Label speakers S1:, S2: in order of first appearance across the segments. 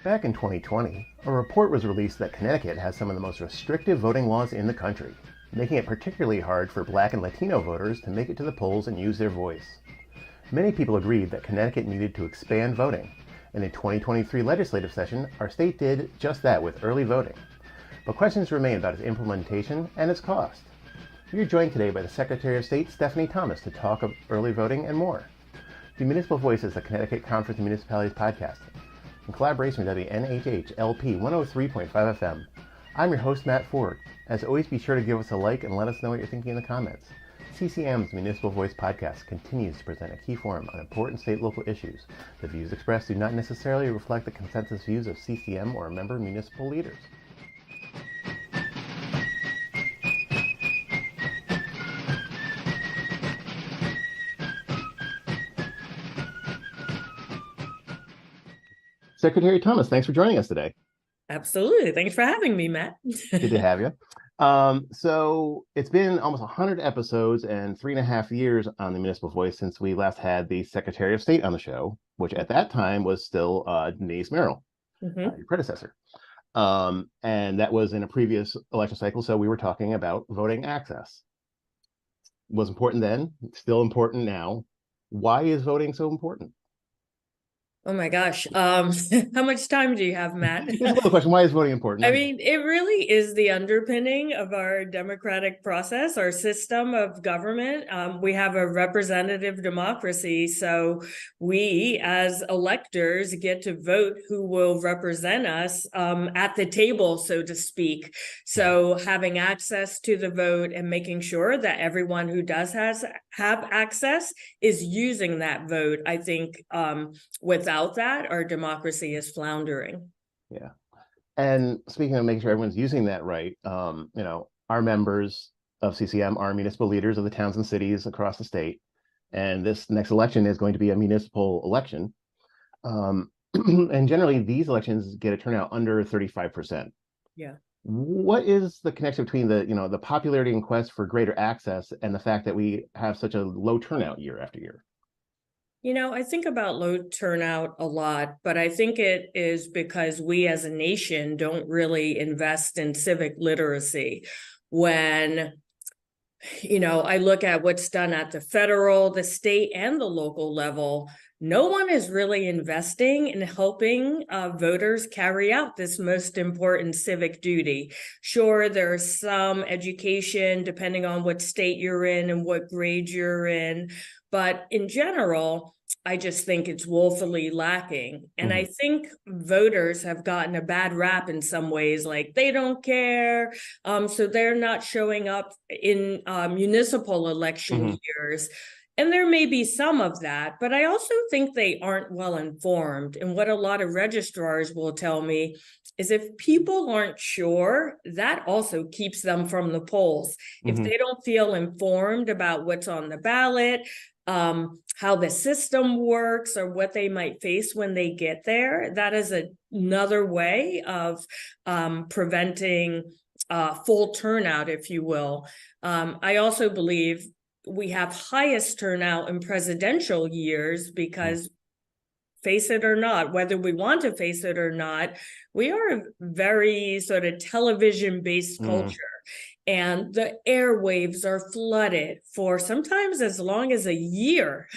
S1: Back in 2020, a report was released that Connecticut has some of the most restrictive voting laws in the country, making it particularly hard for Black and Latino voters to make it to the polls and use their voice. Many people agreed that Connecticut needed to expand voting, and in 2023 legislative session, our state did just that with early voting. But questions remain about its implementation and its cost. We are joined today by the Secretary of State, Stephanie Thomas, to talk of early voting and more. The Municipal Voice is the Connecticut Conference of Municipalities podcast, in collaboration with WNHH LP 103.5 FM. I'm your host, Matt Ford. As always, be sure to give us a like and let us know what you're thinking in the comments. CCM's Municipal Voice podcast continues to present a key forum on important state and local issues. The views expressed do not necessarily reflect the consensus views of CCM or member municipal leaders. Secretary Thomas, thanks for joining us today.
S2: Absolutely. Thanks for having me, Matt.
S1: Good to have you. So it's been almost 100 episodes and 3.5 years on the Municipal Voice since we last had the Secretary of State on the show, which at that time was still Denise Merrill, your predecessor. And that was in a previous election cycle. So we were talking about voting access. It was important then, still important now. Why is voting so important?
S2: Oh my gosh. How much time do you have, Matt?
S1: Here's a little question. Why is voting important?
S2: I mean, it really is the underpinning of our democratic process, our system of government. We have a representative democracy, so we as electors get to vote who will represent us at the table, so to speak. So having access to the vote and making sure that everyone who does have access is using that vote, I think without that, our democracy is floundering.
S1: Yeah. And speaking of making sure everyone's using that right, our members of CCM are municipal leaders of the towns and cities across the state. And this next election is going to be a municipal election. And generally, these elections get a turnout under 35%.
S2: Yeah.
S1: What is the connection between the popularity and quest for greater access and the fact that we have such a low turnout year after year?
S2: I think about low turnout a lot, but I think it is because we as a nation don't really invest in civic literacy. When, I look at what's done at the federal, the state, and the local level, no one is really investing in helping voters carry out this most important civic duty. Sure, there's some education depending on what state you're in and what grade you're in, but in general, I just think it's woefully lacking. And I think voters have gotten a bad rap in some ways, like they don't care. So they're not showing up in municipal election years. And there may be some of that, but I also think they aren't well informed. And what a lot of registrars will tell me is if people aren't sure, that also keeps them from the polls. If they don't feel informed about what's on the ballot, how the system works, or what they might face when they get there, that is another way of preventing full turnout, if you will. I also believe we have highest turnout in presidential years because, face it or not, whether we want to face it or not, we are a very sort of television-based culture. And the airwaves are flooded for sometimes as long as a year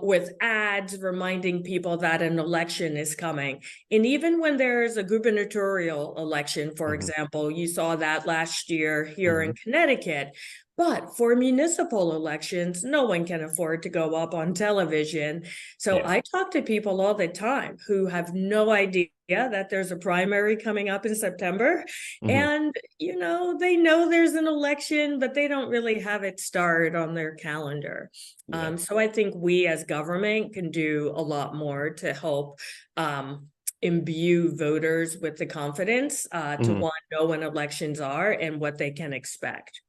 S2: with ads reminding people that an election is coming. And even when there's a gubernatorial election, for example, you saw that last year here in Connecticut. But for municipal elections, no one can afford to go up on television. So I talk to people all the time who have no idea that there's a primary coming up in September. And, they know there's an election, but they don't really have it starred on their calendar. So I think we as government can do a lot more to help imbue voters with the confidence to know when elections are and what they can expect.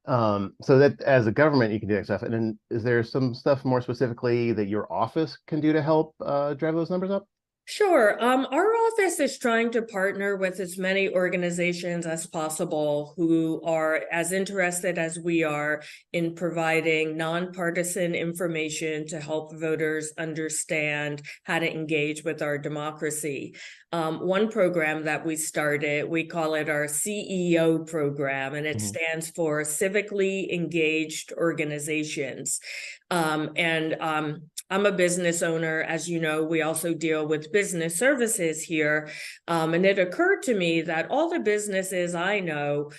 S1: So that as a government, you can do that stuff. And then is there some stuff more specifically that your office can do to help drive those numbers up?
S2: Sure. Our office is trying to partner with as many organizations as possible who are as interested as we are in providing nonpartisan information to help voters understand how to engage with our democracy. One program that we started, we call it our CEO program, and it stands for Civically Engaged Organizations. I'm a business owner. As you know, we also deal with business services here. And it occurred to me that all the businesses I know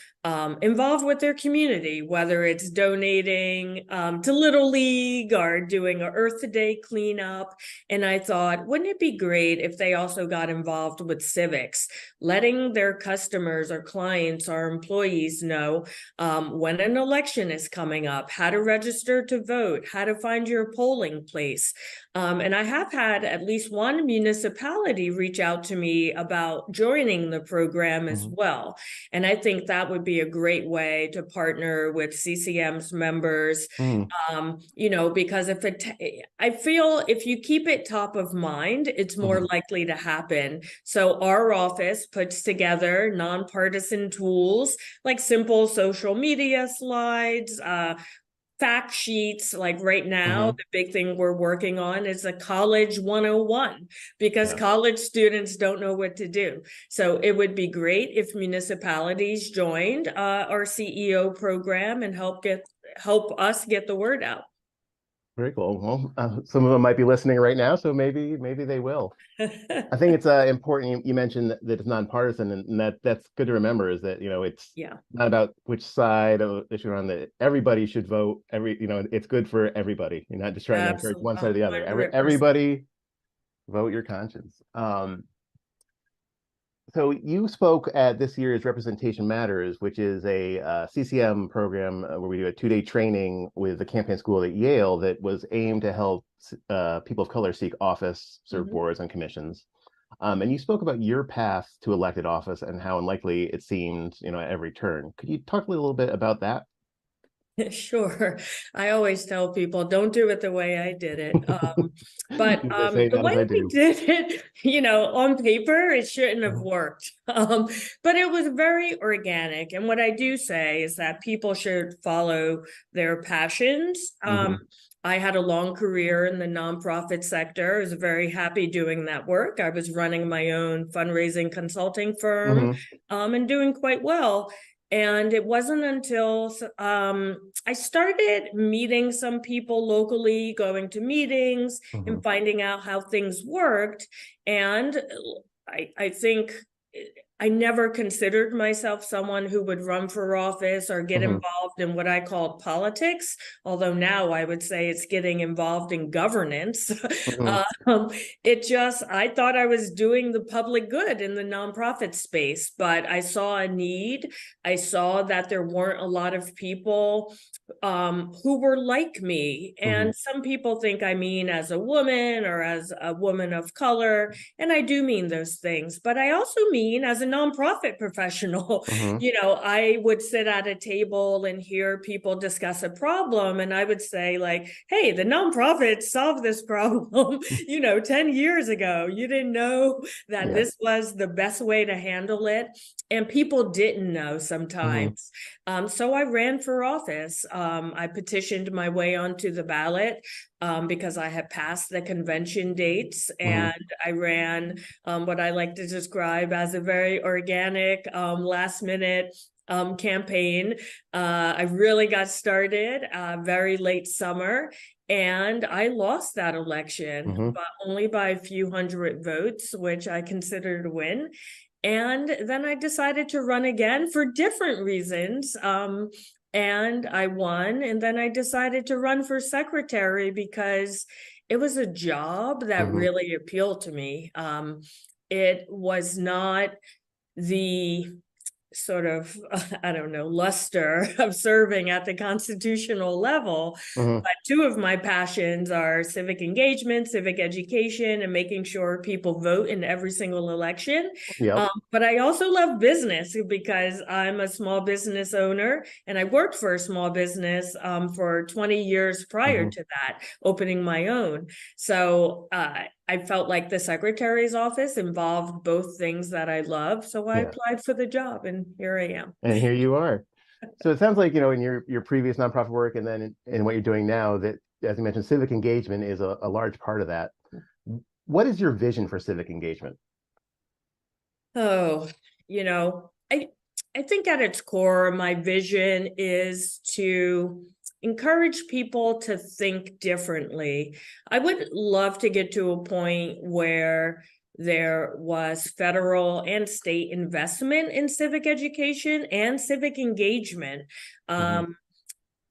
S2: involved with their community, whether it's donating to Little League or doing an Earth Day cleanup. And I thought, wouldn't it be great if they also got involved with civics, letting their customers or clients or employees know when an election is coming up, how to register to vote, how to find your polling place. And I have had at least one municipality reach out to me about joining the program as well. And I think that would be a great way to partner with CCM's members, because I feel if you keep it top of mind, it's more likely to happen. So our office puts together nonpartisan tools like simple social media slides, fact sheets. Like right now, the big thing we're working on is a college 101 because college students don't know what to do. So it would be great if municipalities joined our CEO program and help us get the word out.
S1: Very cool. Well, some of them might be listening right now, so maybe they will. I think it's important. You mentioned that it's nonpartisan, and that's good to remember. Is that it's not about which side of the issue on that everybody should vote. It's good for everybody. You're not just trying to encourage one side or the other.
S2: 100%.
S1: Everybody vote your conscience. So you spoke at this year's Representation Matters, which is a CCM program where we do a 2-day training with the campaign school at Yale that was aimed to help people of color seek office, serve boards and commissions. And you spoke about your path to elected office and how unlikely it seemed, at every turn. Could you talk a little bit about that?
S2: Sure. I always tell people, don't do it the way I did it. But the way we did it, on paper, it shouldn't have worked. But it was very organic. And what I do say is that people should follow their passions. I had a long career in the nonprofit sector. I was very happy doing that work. I was running my own fundraising consulting firm and doing quite well. And it wasn't until I started meeting some people locally, going to meetings and finding out how things worked. And I think I never considered myself someone who would run for office or get involved in what I called politics, although now I would say it's getting involved in governance. I thought I was doing the public good in the nonprofit space, but I saw a need. I saw that there weren't a lot of people who were like me. And some people think I mean as a woman or as a woman of color, and I do mean those things, but I also mean as a nonprofit professional. I would sit at a table and hear people discuss a problem, and I would say like, hey, the nonprofits solved this problem 10 years ago. You didn't know that this was the best way to handle it, and people didn't know sometimes. So I ran for office. I petitioned my way onto the ballot because I had passed the convention dates, and I ran what I like to describe as a very organic, last minute campaign. I really got started very late summer, and I lost that election, but only by a few hundred votes, which I considered a win. And then I decided to run again for different reasons. And I won. And then I decided to run for secretary because it was a job that really appealed to me. It was not the sort of, I don't know, luster of serving at the constitutional level.
S1: Hmm.
S2: But two of my passions are civic engagement, civic education, and making sure people vote in every single election.
S1: Yep.
S2: But I also love business because I'm a small business owner and I worked for a small business for 20 years prior
S1: Hmm.
S2: to that, opening my own. So I felt like the secretary's office involved both things that I love. So I
S1: Yeah.
S2: applied for the job and here I am.
S1: And here you are. So it sounds like, in your previous nonprofit work and then in what you're doing now, that, as you mentioned, civic engagement is a large part of that. What is your vision for civic engagement?
S2: Oh, you know, I think at its core, my vision is to encourage people to think differently. I would love to get to a point where there was federal and state investment in civic education and civic engagement.
S1: Hmm.
S2: Um,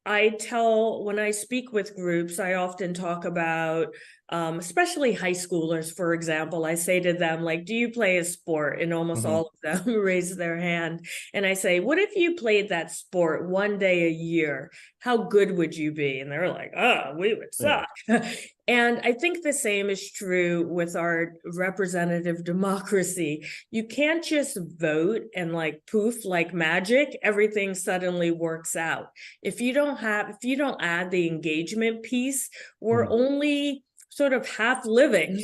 S2: when I speak with groups, I often talk about, especially high schoolers, for example, I say to them, like, do you play a sport? And almost
S1: Hmm.
S2: all of them raise their hand. And I say, what if you played that sport one day a year? How good would you be? And they're like, oh, we would
S1: Yeah.
S2: suck. And I think the same is true with our representative democracy. You can't just vote and like poof, like magic, everything suddenly works out. If you don't add the engagement piece, we're
S1: Hmm.
S2: only sort of half living.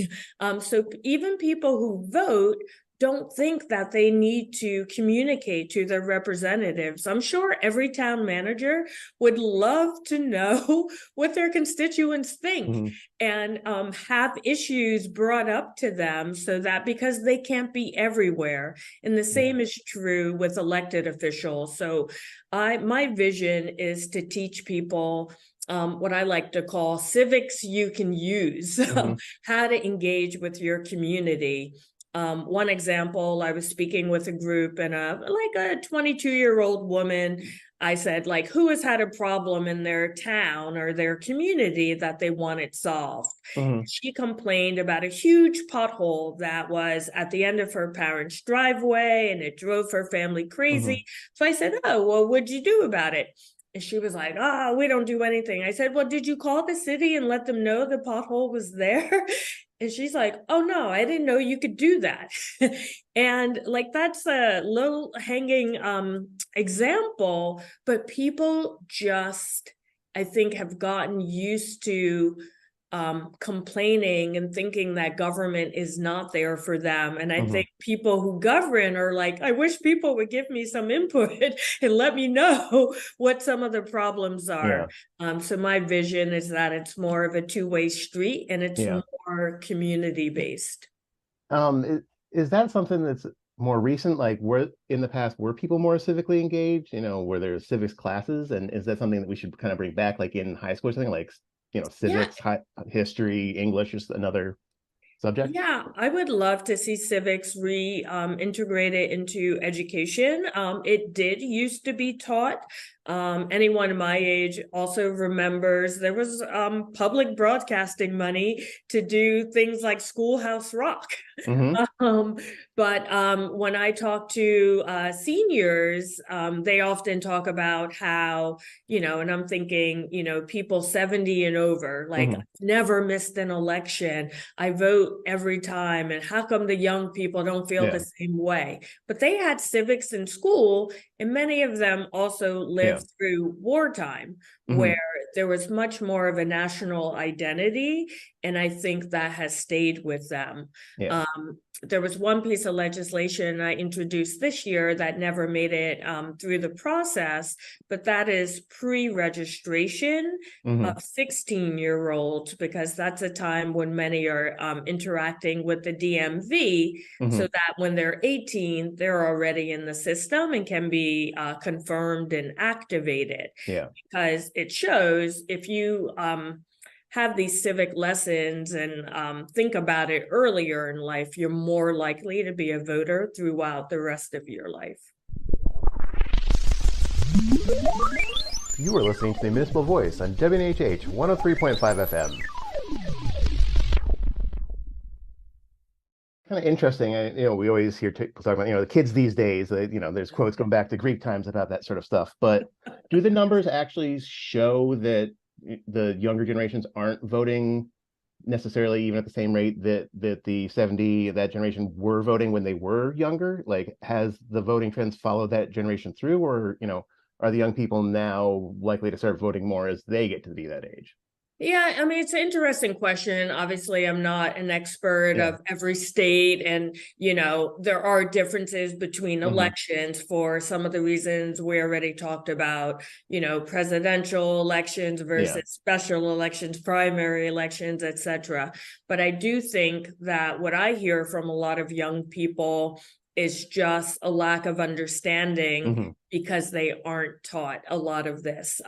S2: So even people who vote don't think that they need to communicate to their representatives. I'm sure every town manager would love to know what their constituents think
S1: Hmm.
S2: and have issues brought up to them so that because they can't be everywhere. And the
S1: Yeah.
S2: same is true with elected officials. So my vision is to teach people what I like to call civics you can use,
S1: Hmm.
S2: how to engage with your community. One example, I was speaking with a group and a 22-year-old woman. I said, like, who has had a problem in their town or their community that they wanted solved?
S1: Hmm.
S2: She complained about a huge pothole that was at the end of her parents' driveway and it drove her family
S1: Hmm.
S2: crazy. So I said, oh, well, what'd you do about it? And she was like, oh, we don't do anything. I said, well, did you call the city and let them know the pothole was there? And she's like, oh, no, I didn't know you could do that. And like, that's a low hanging example, but people just, I think, have gotten used to complaining and thinking that government is not there for them. And I
S1: Hmm.
S2: think people who govern are like, I wish people would give me some input and let me know what some of the problems are.
S1: Yeah.
S2: So my vision is that it's more of a two-way street and it's
S1: Yeah.
S2: more community based.
S1: Is that something that's more recent? Like, were in the past, were people more civically engaged? Were there civics classes, and is that something that we should kind of bring back, like in high school or something, like
S2: Yeah,
S1: civics, history, English, just another subject?
S2: Yeah, I would love to see civics integrated into education. It did used to be taught. Anyone my age also remembers there was public broadcasting money to do things like Schoolhouse Rock.
S1: Hmm.
S2: Um, but when I talk to seniors, they often talk about how, and I'm thinking, people 70 and over, like,
S1: Hmm.
S2: I've never missed an election. I vote every time. And how come the young people don't feel the
S1: Yeah.
S2: same way? But they had civics in school, and many of them also
S1: Yeah.
S2: lived through wartime,
S1: Hmm.
S2: where there was much more of a national identity. And I think that has stayed with them.
S1: Yeah.
S2: There was one piece of legislation I introduced this year that never made it through the process, but that is pre-registration
S1: Hmm.
S2: of 16-year-olds, because that's a time when many are interacting with the DMV,
S1: Hmm.
S2: so that when they're 18, they're already in the system and can be confirmed and activated.
S1: Yeah.
S2: Because it shows if you have these civic lessons and think about it earlier in life, you're more likely to be a voter throughout the rest of your life.
S1: You are listening to the Municipal Voice on WNHH 103.5 FM. kind of interesting. We always hear people talk about, the kids these days. There's quotes going back to Greek times about that sort of stuff. But do the numbers actually show that the younger generations aren't voting necessarily even at the same rate that the 70 that generation were voting when they were younger? Like, has the voting trends followed that generation through, or are the young people now likely to start voting more as they get to be that age?
S2: Yeah, I mean, it's an interesting question. Obviously, I'm not an expert
S1: Yeah.
S2: of every state, and there are differences between
S1: Hmm.
S2: elections for some of the reasons we already talked about, presidential elections
S1: Yeah.
S2: versus special elections, primary elections, etc. But I do think that what I hear from a lot of young people is just a lack of understanding
S1: Hmm.
S2: because they aren't taught a lot of this.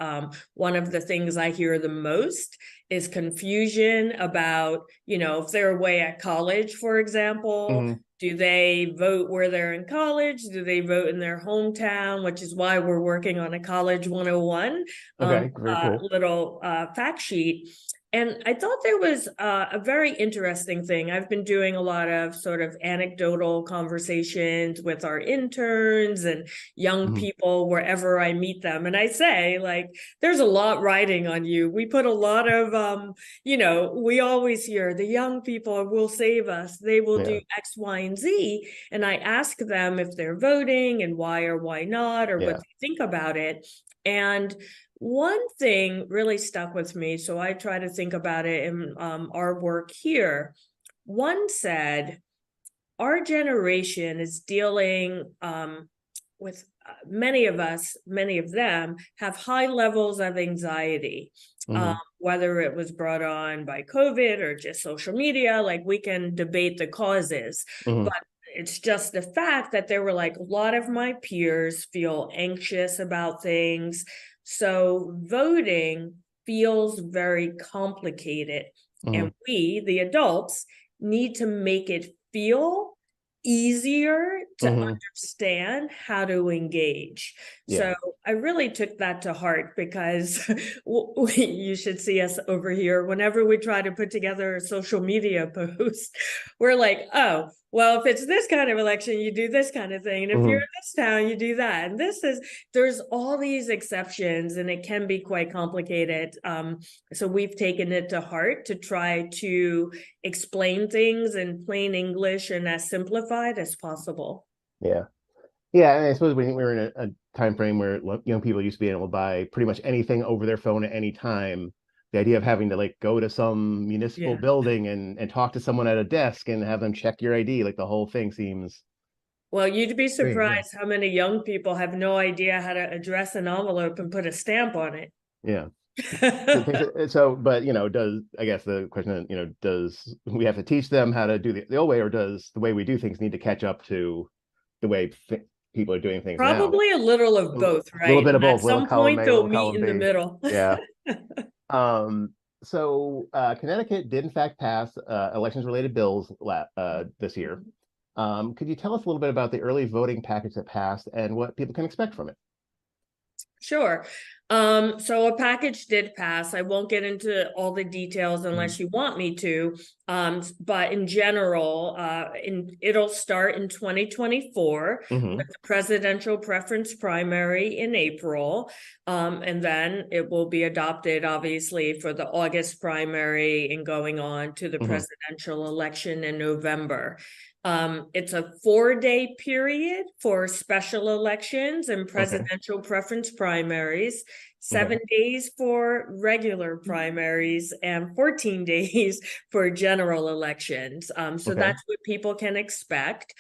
S2: One of the things I hear the most is confusion about, if they're away at college, for example,
S1: Hmm.
S2: do they vote where they're in college? Do they vote in their hometown? Which is why we're working on a College 101
S1: Okay, very cool.
S2: little fact sheet. And I thought there was a very interesting thing. I've been doing a lot of sort of anecdotal conversations with our interns and young
S1: Hmm.
S2: people wherever I meet them. And I say, like, there's a lot riding on you. We put a lot of, we always hear the young people will save us. They will do
S1: Yeah.
S2: X, Y, and Z. And I ask them if they're voting and why or why not, or what
S1: Yeah.
S2: they think about it. And one thing really stuck with me, so I try to think about it in our work here. One said, our generation is dealing with many of us, many of them have high levels of anxiety,
S1: Hmm.
S2: whether it was brought on by COVID or just social media. Like, we can debate the causes, but
S1: Hmm.
S2: it's just the fact that there were like a lot of my peers feel anxious about things. So voting feels very complicated.
S1: Hmm.
S2: And we, the adults, need to make it feel easier to
S1: Hmm.
S2: understand how to engage.
S1: Yeah.
S2: So I really took that to heart because you should see us over here. Whenever we try to put together a social media post, we're like, oh, well, if it's this kind of election, you do this kind of thing. And if you're
S1: Hmm.
S2: in this town, you do that. And there's all these exceptions, and it can be quite complicated. So we've taken it to heart to try to explain things in plain English and as simplified as possible.
S1: Yeah. Yeah, and I suppose we were in a time frame where young people used to be able to buy pretty much anything over their phone at any time. The idea of having to like go to some municipal
S2: Yeah.
S1: building and talk to someone at a desk and have them check your ID, like the whole thing seems
S2: Well, you'd be
S1: strange. Yeah.
S2: surprised how many young people have no idea how to address an envelope and put a stamp on it.
S1: Yeah. So, but does I guess the question, does we have to teach them how to do the old way, or does the way we do things need to catch up to the way people are doing things now?
S2: Probably a little of
S1: A
S2: both,
S1: little
S2: right?
S1: bit of
S2: And at
S1: both, little
S2: some
S1: column
S2: point,
S1: A,
S2: they'll
S1: little
S2: meet
S1: column
S2: in the
S1: B.
S2: middle.
S1: Yeah. Connecticut did in fact pass elections related bills this year. Could you tell us a little bit about the early voting package that passed and what people can expect from it?
S2: Sure. So a package did pass. I won't get into all the details
S1: Mhm.
S2: unless you want me to. But in general, it'll start in 2024 with
S1: Hmm.
S2: the presidential preference primary in April. And then it will be adopted, obviously, for the August primary and going on to the
S1: Hmm.
S2: presidential election in November. It's a 4-day period for special elections and
S1: Okay.
S2: presidential preference primaries,
S1: Okay.
S2: 7 days for regular primaries, and 14 days for general elections. So
S1: Okay.
S2: that's what people can expect.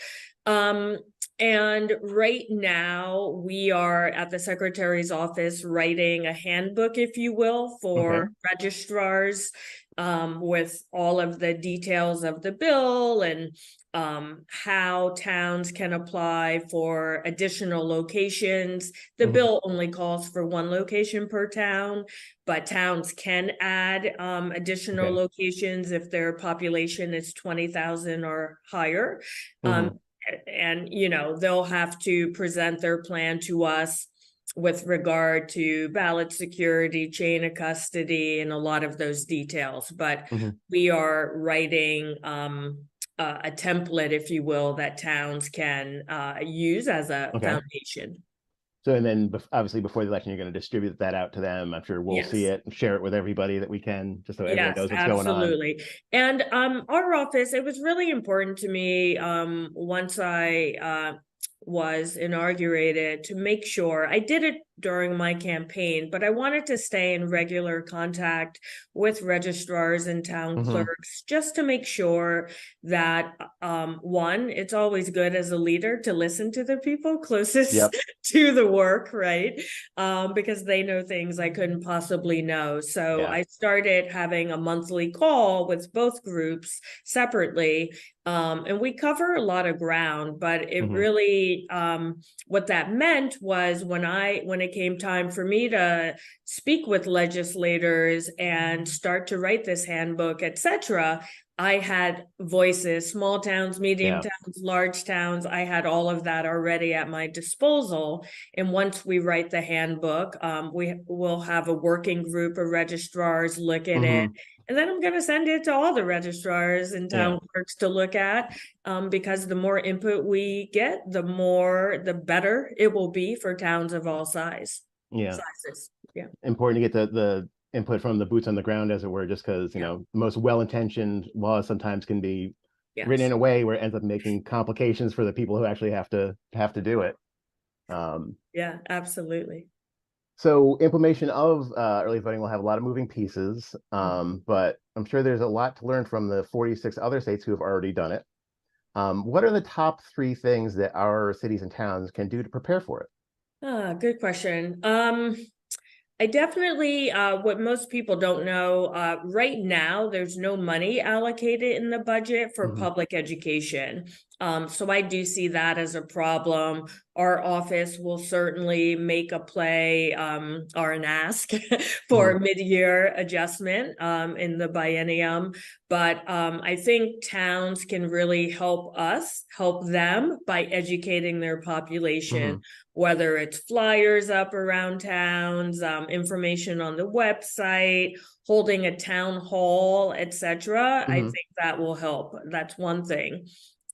S2: Um, and right now, we are at the secretary's office writing a handbook, if you will,
S1: Okay.
S2: for registrars, with all of the details of the bill and how towns can apply for additional locations. The
S1: Hmm.
S2: bill only calls for one location per town, but towns can add additional
S1: Okay.
S2: locations if their population is 20,000 or higher. Um,
S1: Hmm.
S2: and, they'll have to present their plan to us with regard to ballot security, chain of custody, and a lot of those details. But
S1: Hmm.
S2: we are writing a template, if you will, that towns can use as a
S1: Okay.
S2: foundation.
S1: So, and then obviously before the election, you're going to distribute that out to them. I'm sure we'll see
S2: Yes.
S1: it and share it with everybody that we can, just so everyone
S2: Yes,
S1: knows what's going on.
S2: absolutely. And our office, it was really important to me once I was inaugurated to make sure I did it during my campaign, but I wanted to stay in regular contact with registrars and town
S1: Mm-hmm.
S2: clerks just to make sure that one, it's always good as a leader to listen to the people closest
S1: Yep.
S2: to the work, right? Because they know things I couldn't possibly know. So
S1: Yeah.
S2: I started having a monthly call with both groups separately. And we cover a lot of ground, but it
S1: Mm-hmm.
S2: really, what that meant was when it came time for me to speak with legislators and start to write this handbook, etc., I had voices, small towns, medium
S1: Yeah.
S2: towns, large towns. I had all of that already at my disposal. And once we write the handbook, we will have a working group of registrars look at it.
S1: Mm-hmm.
S2: And then I'm going to send it to all the registrars and
S1: Yeah.
S2: town clerks to look at, because the more input we get, the better it will be for towns of all
S1: Yeah.
S2: sizes. Yeah.
S1: Important to get the input from the boots on the ground, as it were, just because,
S2: Yeah.
S1: the most well-intentioned laws sometimes can be written in
S2: Yes.
S1: a way where it ends up making complications for the people who actually have to do it. Um,
S2: Yeah, absolutely.
S1: so implementation of early voting will have a lot of moving pieces, but I'm sure there's a lot to learn from the 46 other states who have already done it. What are the top three things that our cities and towns can do to prepare for it?
S2: Good question. I definitely, what most people don't know, right now, there's no money allocated in the budget for
S1: Mm-hmm.
S2: public education. So I do see that as a problem. Our office will certainly make a play, or an ask for
S1: Mm-hmm.
S2: a mid-year adjustment, in the biennium. But I think towns can really help them by educating their population,
S1: Mm-hmm.
S2: whether it's flyers up around towns, information on the website, holding a town hall, etc. I
S1: Mm-hmm.
S2: think that will help. That's one thing.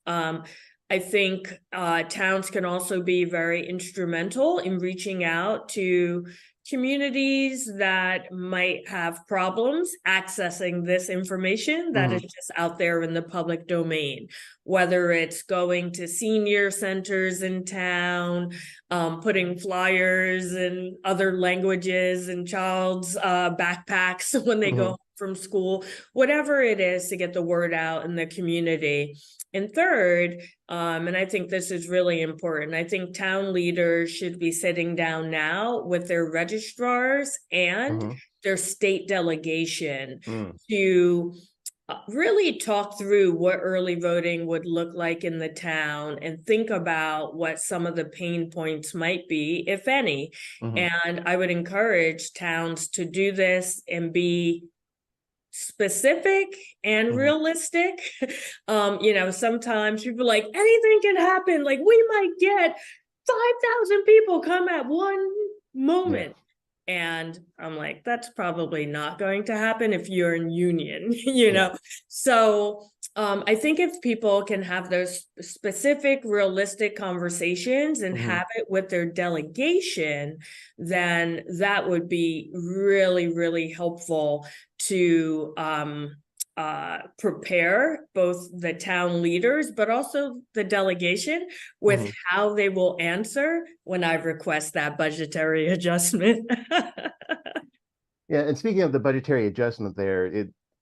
S2: Um, I think towns can also be very instrumental in reaching out to communities that might have problems accessing this information that is
S1: Mm-hmm.
S2: just out there in the public domain, whether it's going to senior centers in town, putting flyers in other languages in child's backpacks when they go
S1: Mm-hmm.
S2: home from school, whatever it is to get the word out in the community. And third, and I think this is really important, I think town leaders should be sitting down now with their registrars and
S1: Mm-hmm.
S2: their state delegation
S1: Mm.
S2: to really talk through what early voting would look like in the town and think about what some of the pain points might be, if any.
S1: Mm-hmm.
S2: And I would encourage towns to do this and be specific and
S1: Mm-hmm.
S2: realistic. Sometimes people are like, anything can happen. Like, we might get 5,000 people come at one
S1: Yeah.
S2: moment. And I'm like, that's probably not going to happen if you're in union,
S1: Yeah.
S2: So I think if people can have those specific, realistic conversations and
S1: Mm-hmm.
S2: have it with their delegation, then that would be really, really helpful to prepare both the town leaders, but also the delegation with
S1: Mm-hmm.
S2: how they will answer when I request that budgetary adjustment.
S1: Yeah, and speaking of the budgetary adjustment there,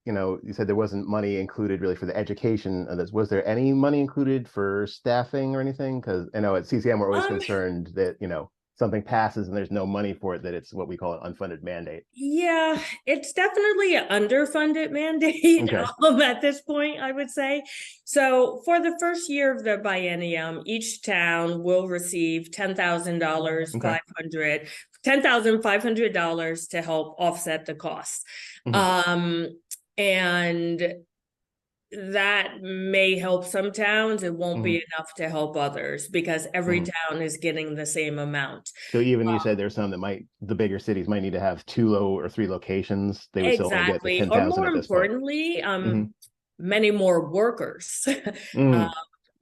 S1: you said there wasn't money included really for the education of this. Was there any money included for staffing or anything? Because I know at CCM we're always
S2: um,
S1: concerned that, something passes and there's no money for it, that it's what we call an unfunded mandate.
S2: Yeah, it's definitely an underfunded mandate
S1: Okay.
S2: at this point, I would say. So for the first year of the biennium, each town will receive $10,000,
S1: Okay.
S2: $10,500 to help offset the costs.
S1: Mm-hmm.
S2: And that may help some towns. It won't
S1: Mm-hmm.
S2: be enough to help others because every
S1: Mm-hmm.
S2: town is getting the same amount.
S1: So even you said there's some that the bigger cities might need to have 2 or 3 locations. They would still only get the
S2: Exactly. Or
S1: 10,000
S2: more
S1: at this point.
S2: importantly,
S1: Mm-hmm.
S2: many more workers.
S1: Mm,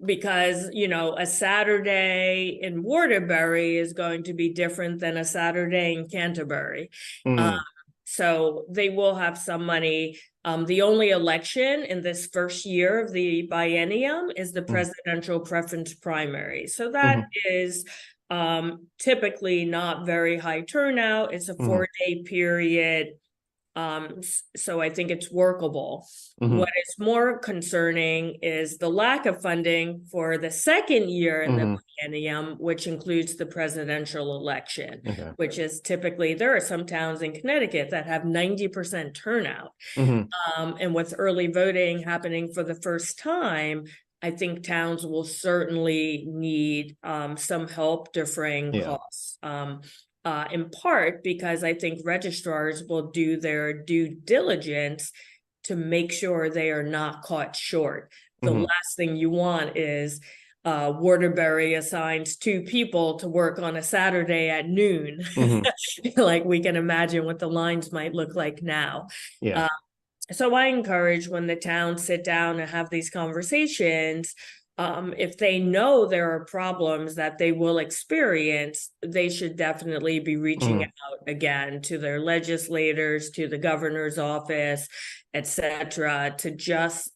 S2: Because, a Saturday in Waterbury is going to be different than a Saturday in Canterbury. Um,
S1: mm,
S2: so they will have some money. The only election in this first year of the biennium is the
S1: mm,
S2: presidential preference primary. So that
S1: mm,
S2: is typically not very high turnout. It's a
S1: mm,
S2: 4-day period. So I think it's workable. What
S1: mm,
S2: is more concerning is the lack of funding for the second year in the
S1: mm.
S2: biennium, which includes the presidential election,
S1: Okay.
S2: which is typically, there are some towns in Connecticut that have 90% turnout.
S1: Mm,
S2: And with early voting happening for the first time, I think towns will certainly need some help defraying
S1: yeah.
S2: costs. In part because I think registrars will do their due diligence to make sure they are not caught short. The
S1: Mm,
S2: last thing you want is Waterbury assigns 2 people to work on a Saturday at noon.
S1: mm.
S2: Like we can imagine what the lines might look like now.
S1: Yeah.
S2: Uh, so I encourage when the towns sit down and have these conversations, if they know there are problems that they will experience, they should definitely be reaching
S1: Mm,
S2: out again to their legislators, to the governor's office, etc., to just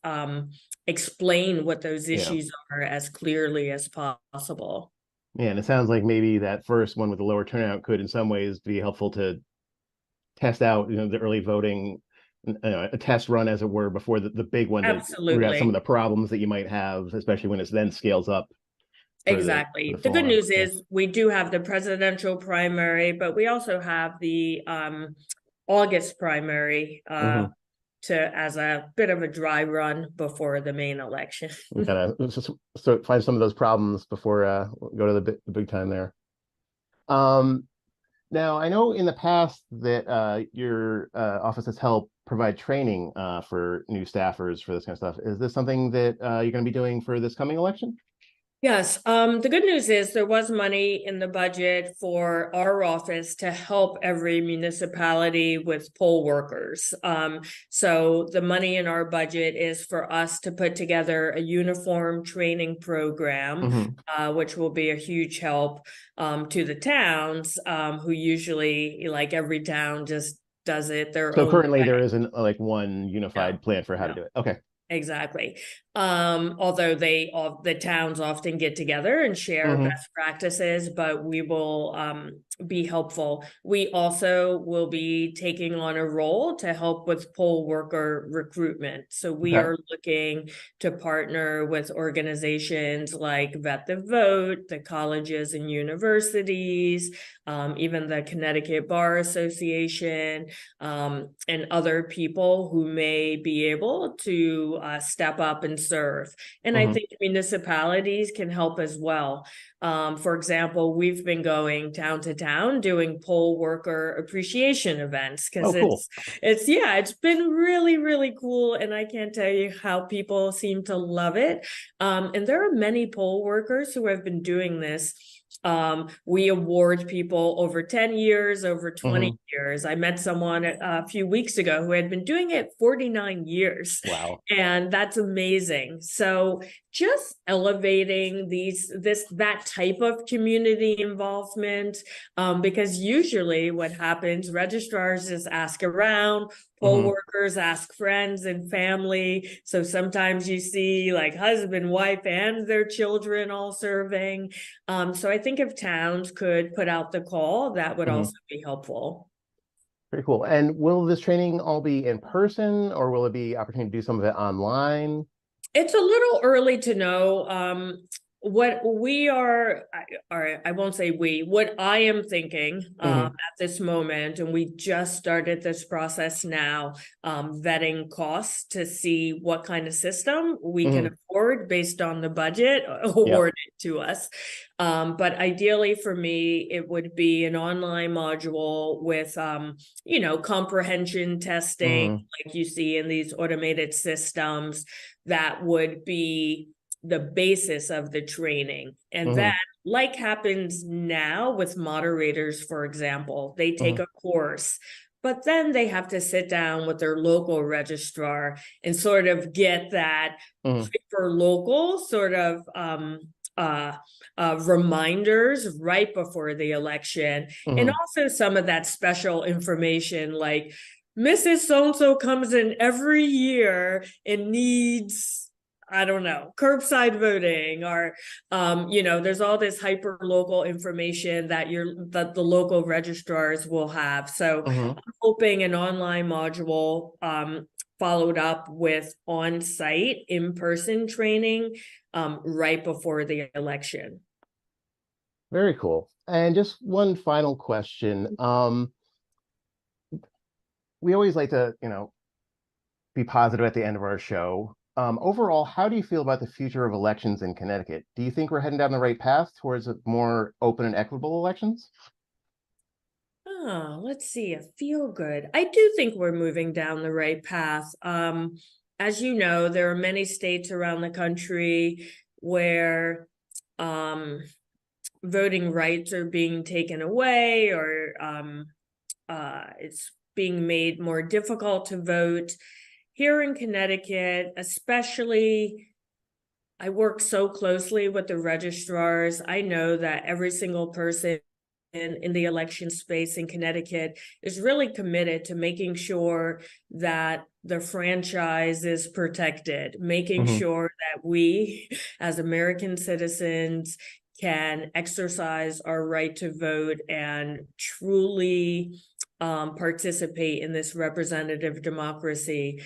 S2: explain what those
S1: yeah.
S2: issues are as clearly as possible.
S1: Yeah. And it sounds like maybe that first one with the lower turnout could, in some ways, be helpful to test out, the early voting, a test run, as it were, before the big one to root out some of
S2: Absolutely.
S1: the problems that you might have, especially when it then scales up for the
S2: Exactly. The good
S1: fallout.
S2: news
S1: Yeah.
S2: is we do have the presidential primary, but we also have the August primary
S1: Hmm.
S2: to as a bit of a dry run before the main election.
S1: We gotta so find some of those problems before go to the big time there. Um, Now, I know in the past that your office has helped provide training for new staffers for this kind of stuff. Is this something that you're going to be doing for this coming election?
S2: Yes, the good news is there was money in the budget for our office to help every municipality with poll workers. So the money in our budget is for us to put together a uniform training program,
S1: Hmm.
S2: which will be a huge help to the towns, who usually, like every town, just does it their
S1: So
S2: own
S1: currently there
S2: way.
S1: isn't like one
S2: No,
S1: unified plan for how to
S2: no.
S1: do it. Okay.
S2: Exactly. Although all the towns often get together and share
S1: Hmm.
S2: best practices, but we will be helpful. We also will be taking on a role to help with poll worker recruitment. So we
S1: Okay.
S2: are looking to partner with organizations like Vet the Vote, the colleges and universities, even the Connecticut Bar Association, and other people who may be able to step up and serve. And I
S1: Hmm.
S2: think municipalities can help as well. For example, we've been going town to town doing poll worker appreciation events
S1: Oh,
S2: because
S1: cool.
S2: it's been really, really cool. And I can't tell you how people seem to love it. And there are many poll workers who have been doing this. We award people over 10 years, over 20
S1: Hmm.
S2: years. I met someone a few weeks ago who had been doing it 49 years,
S1: Wow.
S2: and that's amazing. So just elevating that type of community involvement, because usually what happens, registrars just ask around, poll
S1: Hmm.
S2: workers ask friends and family. So sometimes you see like husband, wife, and their children all serving. So I think if towns could put out the call, that would
S1: Hmm.
S2: also be helpful.
S1: Very cool. And will this training all be in person, or will it be opportunity to do some of it online?
S2: It's a little early to know. What we are, or I won't say we, what I am thinking
S1: Hmm.
S2: at this moment, and we just started this process now, vetting costs to see what kind of system we can
S1: Hmm.
S2: afford based on the budget
S1: Yep.
S2: awarded to us. But ideally for me, it would be an online module with, comprehension testing,
S1: Hmm.
S2: like you see in these automated systems, that would be the basis of the training. And
S1: Hmm.
S2: then, like happens now with moderators, for example, they take
S1: Hmm.
S2: a course but then they have to sit down with their local registrar and sort of get that hyper local sort of reminders right before the election. And also some of that special information like Mrs. So-and-so comes in every year and needs, I don't know, curbside voting, or there's all this hyper local information that the local registrars will have. So I'm hoping an online module followed up with on-site in-person training right before the election.
S1: Very cool. And just one final question. We always like to, be positive at the end of our show. Overall, how do you feel about the future of elections in Connecticut? Do you think we're heading down the right path towards more open and equitable elections?
S2: Oh, let's see. I feel good. I do think we're moving down the right path. As you know, there are many states around the country where voting rights are being taken away, or it's being made more difficult to vote. Here in Connecticut, especially, I work so closely with the registrars. I know that every single person in the election space in Connecticut is really committed to making sure that the franchise is protected, making sure that we as American citizens can exercise our right to vote and truly participate in this representative democracy.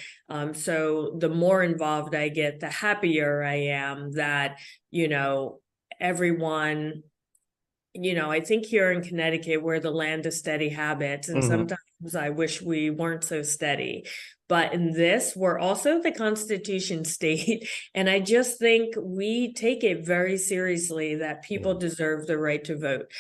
S2: So the more involved I get, the happier I am that, everyone, I think here in Connecticut, we're the land of steady habits. And sometimes I wish we weren't so steady. But in this, we're also the Constitution state. And I just think we take it very seriously that people deserve the right to vote.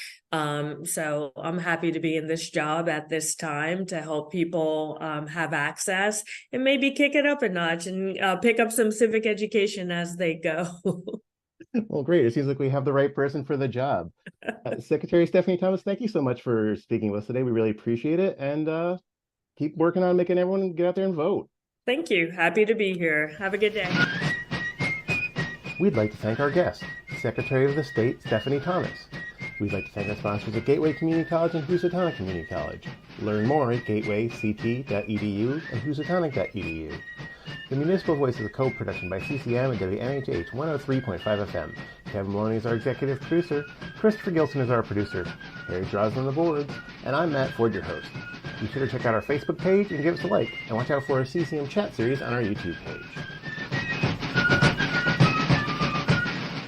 S2: So I'm happy to be in this job at this time to help people have access and maybe kick it up a notch and pick up some civic education as they go.
S1: Well, great. It seems like we have the right person for the job. Secretary Stephanie Thomas, thank you so much for speaking with us today. We really appreciate it. And keep working on making everyone get out there and vote.
S2: Thank you. Happy to be here. Have a good day.
S1: We'd like to thank our guest, Secretary of the State, Stephanie Thomas. We'd like to thank our sponsors at Gateway Community College and Housatonic Community College. Learn more at gatewayct.edu and housatonic.edu. The Municipal Voice is a co-production by CCM and WNHH 103.5 FM. Kevin Maloney is our executive producer. Christopher Gilson is our producer. Harry draws on the boards. And I'm Matt Ford, your host. Be sure to check out our Facebook page and give us a like. And watch out for our CCM chat series on our YouTube page.